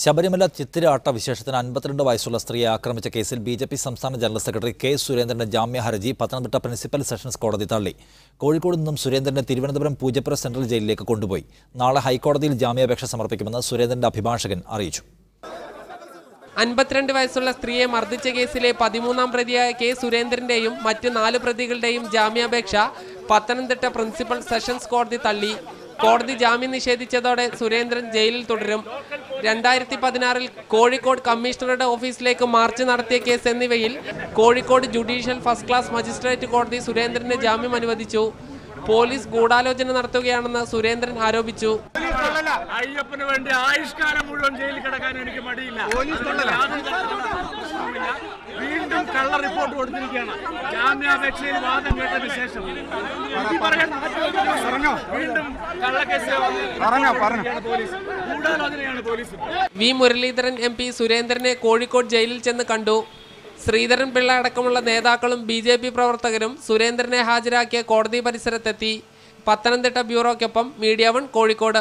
ശബരിമല ചിത്തിരാട്ട വിശേഷത്തിന് 52 വയസ്സുള്ള സ്ത്രീയെ ആക്രമിച്ച കേസിൽ ബിജെപി സംസ്ഥാന ജനറൽ സെക്രട്ടറി കെ സുരേന്ദ്രന്റെ ജാമ്യ ഹർജി പത്തനംതിട്ട പ്രിൻസിപ്പൽ സെഷൻസ് കോടതി തള്ളി. കോഴിക്കോട് നിന്നും സുരേന്ദ്രനെ തിരുവനന്തപുരം പൂജപ്പുര സെൻട്രൽ ജയിലിലേക്ക് കൊണ്ടുപോയി. നാളെ ഹൈക്കോടതിയിൽ ജാമ്യാപേക്ഷ സമർപ്പിക്കുമെന്ന് സുരേന്ദ്രന്റെ അഭിഭാഷകൻ അറിയിച്ചു. 52 വയസ്സുള്ള സ്ത്രീയെ മർദ്ദിച്ച കേസിലെ 13ാം പ്രതിയായ കെ സുരേന്ദ്രന്റെയും മറ്റ് 4 പ്രതികളുടെയും ജാമ്യാപേക്ഷ പത്തനംതിട്ട പ്രിൻസിപ്പൽ സെഷൻസ് കോടതി തള്ളി. കോടതി ജാമ്യം നിഷേധിച്ചതോടെ സുരേന്ദ്രൻ ജയിലിൽ തുടരും. 2016 കോഴിക്കോട് കമ്മീഷണറുടെ ഓഫീസിലേക്ക് മാർച്ച് നടത്തിയ കേസ് എന്നിവയിൽ Kozhikode judicial first class magistrate കോടതി സുരേന്ദ്രന് ജാമ്യം അനുവദിച്ചു. പോലീസ് ഗൂഢാലോചന നടത്തുകയാണെന്ന് സുരേന്ദ്രൻ ആരോപിച്ചു. അയ്യപ്പന് വേണ്ടി ആയുഷ്കാലം മുഴുവൻ ജയിലിൽ കിടക്കാൻ എനിക്ക് മടിയില്ല. വീണ്ടും കള്ള റിപ്പോർട്ട് കൊടുത്തിരിക്കുകയാണ്. ജാമ്യാപേക്ഷയിൽ വാദം കേട്ടതിന് ശേഷം വീണ്ടും കള്ളക്കേസ് പോലീസ് ഗൂഢാലോചനയാണ് പോലീസ്. വി മുരളീധരൻ MP സുരേന്ദ്രനെ കോഴിക്കോട് ജയിലിൽ ചെന്ന് കണ്ടു. ശ്രീധരൻ പിള്ള അടക്കമുള്ള നേതാക്കളും BJP പ്രവർത്തകരും സുരേന്ദ്രനെ ഹാജരാക്കിയ കോടതി പരിസരത്തെത്തി. പത്തനംതിട്ട ബ്യൂറോയ്ക്കൊപ്പം മീഡിയ 1 കോഴിക്കോട്.